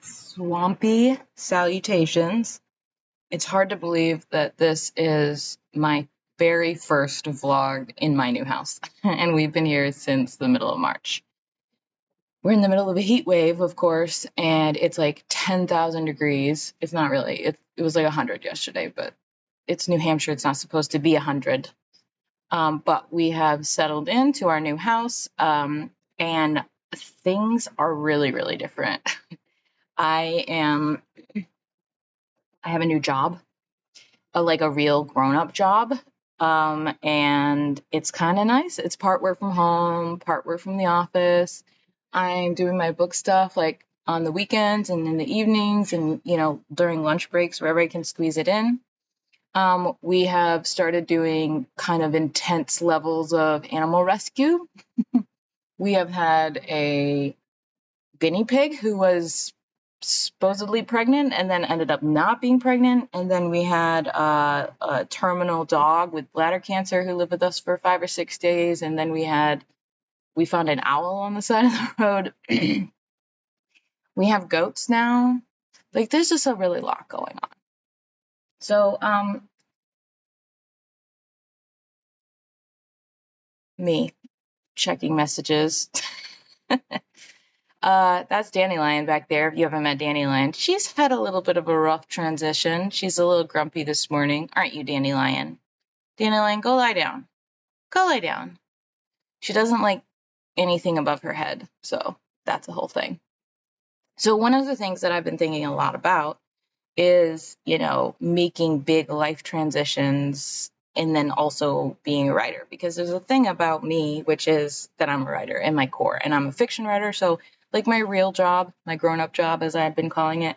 Swampy salutations. It's hard to believe that this is my very first vlog in my new house, and we've been here since the middle of March. We're in the middle of a heat wave, of course, and it's like 10,000 degrees. It's not really. It was like 100 yesterday, but it's New Hampshire. It's not supposed to be 100. But we have settled into our new house, and things are really, really different. I am I have a new job, a real grown-up job. And it's kind of nice. It's part work from home, part work from the office. I'm doing my book stuff like on the weekends and in the evenings and, during lunch breaks, wherever I can squeeze it in. We have started doing kind of intense levels of animal rescue. We have had a guinea pig who was supposedly pregnant and then ended up not being pregnant. And then we had a terminal dog with bladder cancer who lived with us for 5 or 6 days. And then we found an owl on the side of the road. We have goats now. Like, there's just a really lot going on. So, me checking messages. That's Dandelion back there. If you haven't met Dandelion, she's had a little bit of a rough transition. She's a little grumpy this morning. Aren't you, Dandelion? Dandelion, go lie down. Go lie down. She doesn't like anything above her head, so that's the whole thing. So one of the things that I've been thinking a lot about is, making big life transitions and then also being a writer, because there's a thing about me, which is that I'm a writer in my core, and I'm a fiction writer. So like my real job, my grown-up job, as I've been calling it,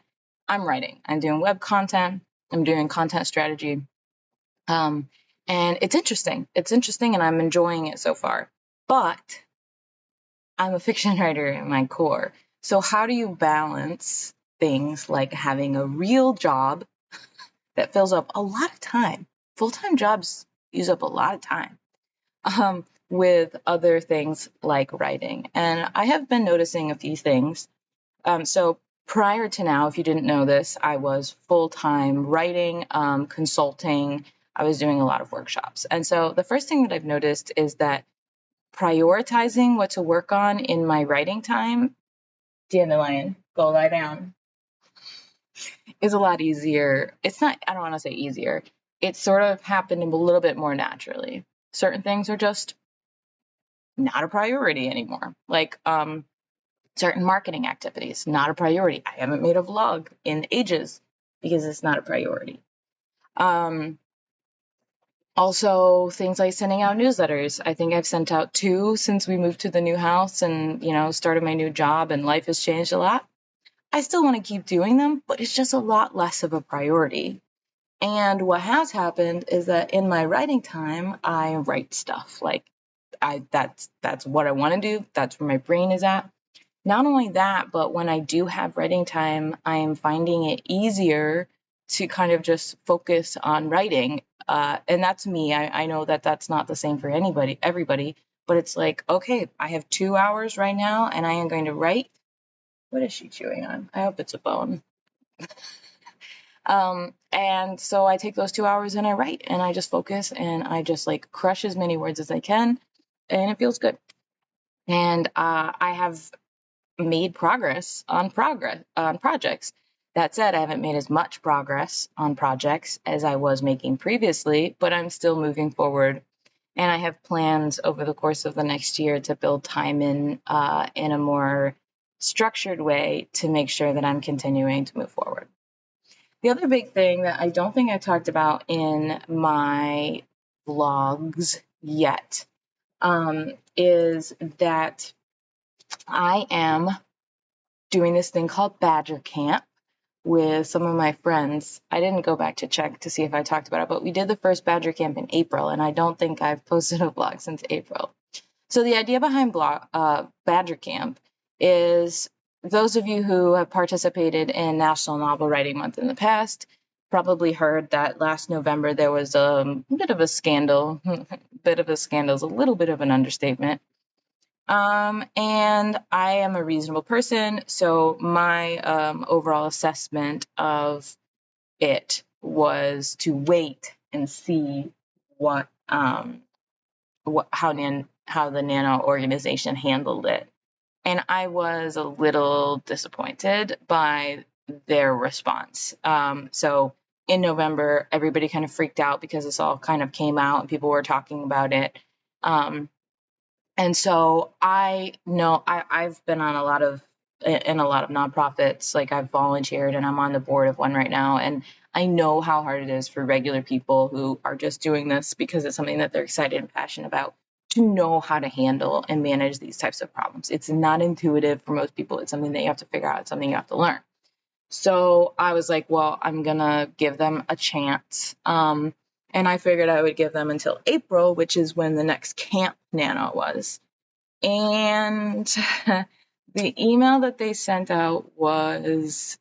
I'm writing. I'm doing web content. I'm doing content strategy. And it's interesting. It's interesting, and I'm enjoying it so far. But I'm a fiction writer in my core. So how do you balance things like having a real job that fills up a lot of time? Full-time jobs use up a lot of time, with other things like writing. And I have been noticing a few things. So prior to now, if you didn't know this, I was full-time writing, consulting. I was doing a lot of workshops. And so the first thing that I've noticed is that prioritizing what to work on in my writing time, Dandelion, go lie down, is a lot easier. It's not, I don't want to say easier. It sort of happened a little bit more naturally. Certain things are just not a priority anymore. Like certain marketing activities, not a priority. I haven't made a vlog in ages because it's not a priority. Also, things like sending out newsletters. I think I've sent out 2 since we moved to the new house and, started my new job, and life has changed a lot. I still want to keep doing them, but it's just a lot less of a priority. And what has happened is that in my writing time, I write stuff. Like, that's what I want to do. That's where my brain is at. Not only that, but when I do have writing time, I am finding it easier to kind of just focus on writing. And that's me. I know that that's not the same for everybody, but it's like, okay, I have 2 hours right now and I am going to write. What is she chewing on? I hope it's a bone. And so I take those 2 hours and I write, and I just focus, and I just like crush as many words as I can, and it feels good. And I have made progress on projects. That said, I haven't made as much progress on projects as I was making previously, but I'm still moving forward. And I have plans over the course of the next year to build time in a more structured way to make sure that I'm continuing to move forward. The other big thing that I don't think I talked about in my vlogs yet is that I am doing this thing called Badger Camp with some of my friends. I didn't go back to check to see if I talked about it, but we did the first Badger Camp in April, and I don't think I've posted a vlog since April. So the idea behind Badger Camp is, those of you who have participated in National Novel Writing Month in the past probably heard that last November there was a bit of a scandal. Bit of a scandal is a little bit of an understatement. And I am a reasonable person, so my overall assessment of it was to wait and see what how the Nano organization handled it. And I was a little disappointed by their response. So in November, everybody kind of freaked out because this all kind of came out and people were talking about it. And so I know I've been on a lot of in a lot of nonprofits. Like I've volunteered and I'm on the board of one right now. And I know how hard it is for regular people who are just doing this because it's something that they're excited and passionate about to know how to handle and manage these types of problems. It's not intuitive for most people. It's something that you have to figure out. It's something you have to learn. So I was like, well, I'm going to give them a chance. And I figured I would give them until April, which is when the next Camp Nano was. And the email that they sent out was,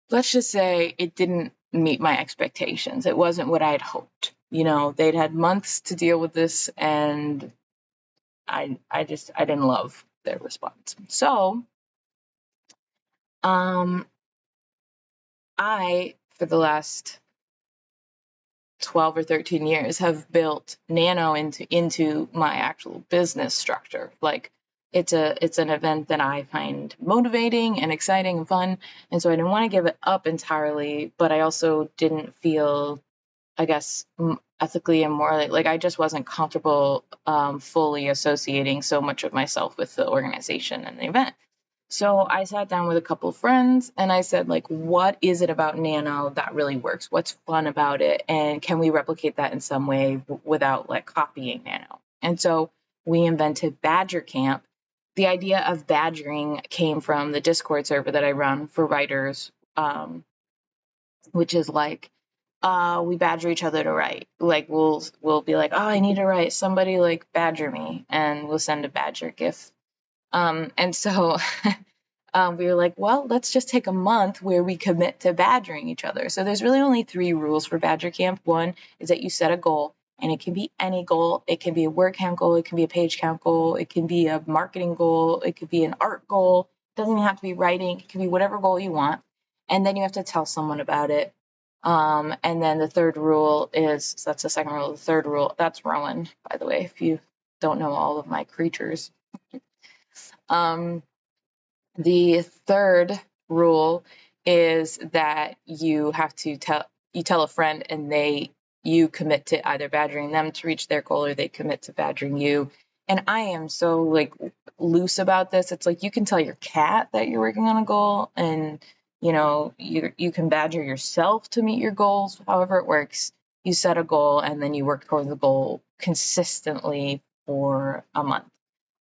let's just say it didn't meet my expectations. It wasn't what I had hoped. You know, they'd had months to deal with this, and I didn't love their response. So, I, for the last 12 or 13 years, have built Nano into my actual business structure. Like it's an event that I find motivating and exciting and fun, and so I didn't want to give it up entirely, but I also didn't feel, I guess, ethically and morally, like I just wasn't comfortable fully associating so much of myself with the organization and the event. So I sat down with a couple of friends and I said, like, what is it about Nano that really works? What's fun about it? And can we replicate that in some way without like copying Nano? And so we invented Badger Camp. The idea of badgering came from the Discord server that I run for writers, which is like, we badger each other to write. Like we'll be like, oh, I need to write. Somebody like badger me, and we'll send a badger GIF. And so we were like, well, let's just take a month where we commit to badgering each other. So there's really only 3 rules for Badger Camp. One is that you set a goal, and it can be any goal. It can be a word count goal. It can be a page count goal. It can be a marketing goal. It could be an art goal. It doesn't even have to be writing. It can be whatever goal you want. And then you have to tell someone about it. And then the third rule is, so that's the second rule. The third rule, that's Rowan, by the way, if you don't know all of my creatures. The third rule is that you have to tell a friend, and you commit to either badgering them to reach their goal, or they commit to badgering you. And I am so like loose about this. It's like you can tell your cat that you're working on a goal, and you can badger yourself to meet your goals. However it works, you set a goal and then you work towards the goal consistently for a month.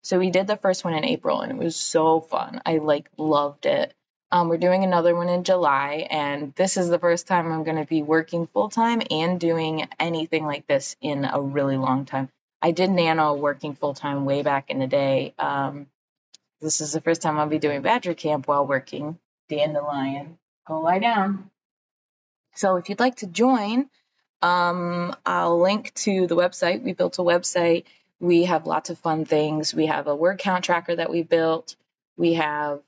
So we did the first one in April, and it was so fun. I loved it. We're doing another one in July, and this is the first time I'm going to be working full time and doing anything like this in a really long time. I did Nano working full time way back in the day. This is the first time I'll be doing Badger Camp while working. Dandelion, go lie down. So if you'd like to join, I'll link to the website. We built a website. We have lots of fun things. We have a word count tracker that we built. We have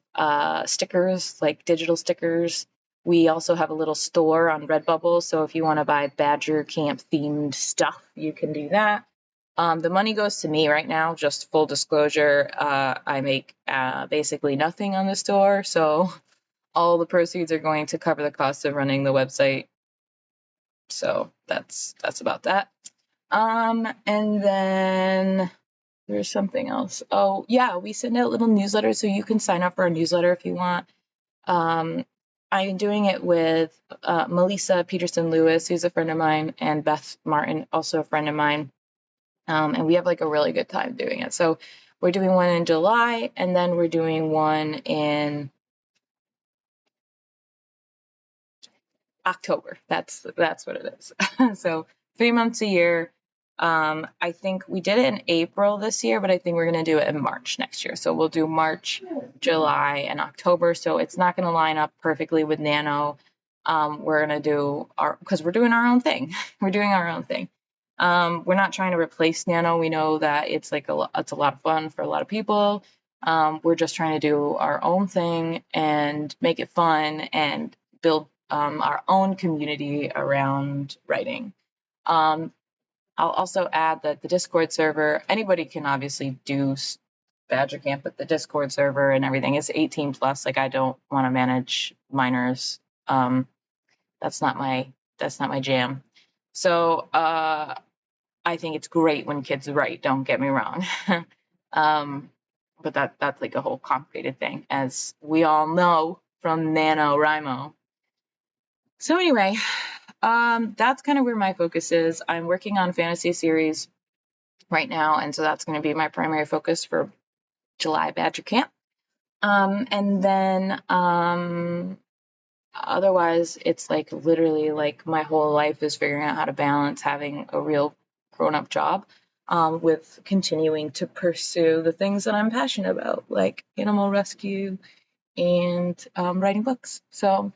stickers, like digital stickers. We also have a little store on Redbubble. So if you want to buy Badger Camp themed stuff, you can do that. The money goes to me right now, just full disclosure. I make basically nothing on the store. So all the proceeds are going to cover the cost of running the website. So that's about that. And then there's something else. Oh, yeah, we send out little newsletters, so you can sign up for our newsletter if you want. I'm doing it with Melissa Peterson Lewis, who's a friend of mine, and Beth Martin, also a friend of mine. And we have like a really good time doing it. So we're doing one in July, and then we're doing one in October. That's what it is. So 3 months a year. I think we did it in April this year, but I think we're going to do it in March next year. So we'll do March, July, and October. So it's not going to line up perfectly with Nano. We're going to do because we're doing our own thing. We're doing our own thing. We're not trying to replace Nano. We know that it's like it's a lot of fun for a lot of people. We're just trying to do our own thing and make it fun and build our own community around writing. I'll also add that the Discord server, anybody can obviously do Badger Camp, but the Discord server and everything is 18 plus. Like I don't want to manage minors. That's not my jam. So I think it's great when kids write. Don't get me wrong. But that's like a whole complicated thing, as we all know from NaNoWriMo. So anyway, that's kind of where my focus is. I'm working on a fantasy series right now, and so that's going to be my primary focus for July Badger Camp. And then otherwise, it's like literally like my whole life is figuring out how to balance having a real grown-up job with continuing to pursue the things that I'm passionate about, like animal rescue and writing books. So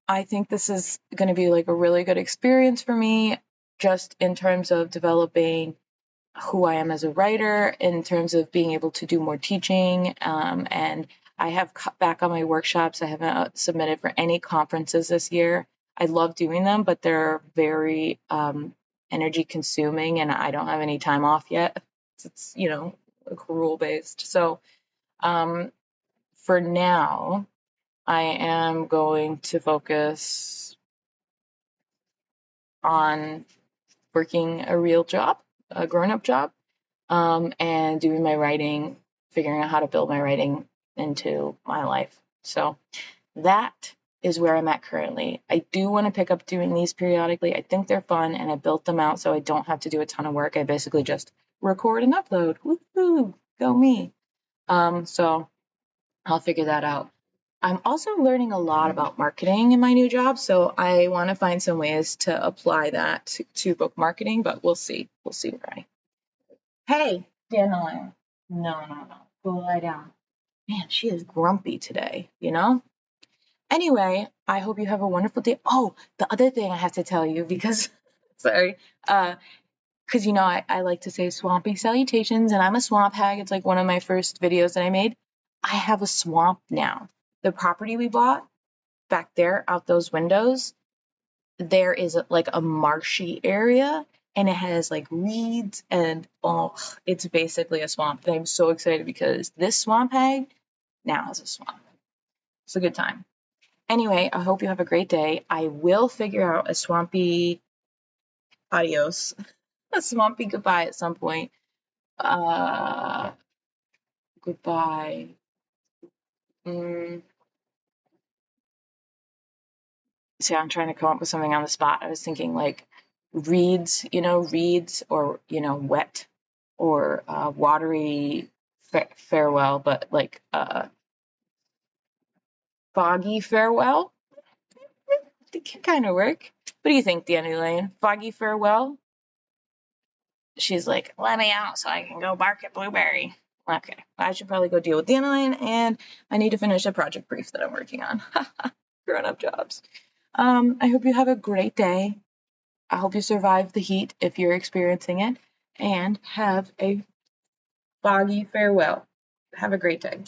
I think this is going to be like a really good experience for me, just in terms of developing who I am as a writer, in terms of being able to do more teaching. And I have cut back on my workshops. I haven't submitted for any conferences this year. I love doing them, but they're very energy consuming, and I don't have any time off yet. It's accrual based. So for now, I am going to focus on working a real job, a grown-up job, and doing my writing, figuring out how to build my writing into my life. So that is where I'm at currently. I do want to pick up doing these periodically. I think they're fun, and I built them out so I don't have to do a ton of work. I basically just record and upload. Woohoo! Go me. So I'll figure that out. I'm also learning a lot about marketing in my new job, so I want to find some ways to apply that to book marketing, but we'll see. We'll see where I. Hey, Dandelion. No, no, no. Go lie down. Man, she is grumpy today, you know? Anyway, I hope you have a wonderful day. Oh, the other thing I have to tell you, because, sorry, because I like to say swampy salutations, and I'm a swamp hag. It's like one of my first videos that I made. I have a swamp now. The property we bought back there out those windows, there is like a marshy area, and it has like reeds, and it's basically a swamp. And I'm so excited because this swamp hag now has a swamp. It's a good time. Anyway, I hope you have a great day. I will figure out a swampy adios, a swampy goodbye at some point. Goodbye. See, I'm trying to come up with something on the spot. I was thinking like reeds, reeds, or, wet, or watery farewell, but like foggy farewell. It can kind of work. What do you think, Dandelion? Foggy farewell? She's like, let me out so I can go bark at Blueberry. Okay, I should probably go deal with Dandelion, and I need to finish a project brief that I'm working on. Grown-up jobs. I hope you have a great day. I hope you survive the heat if you're experiencing it, and have a foggy farewell. Have a great day.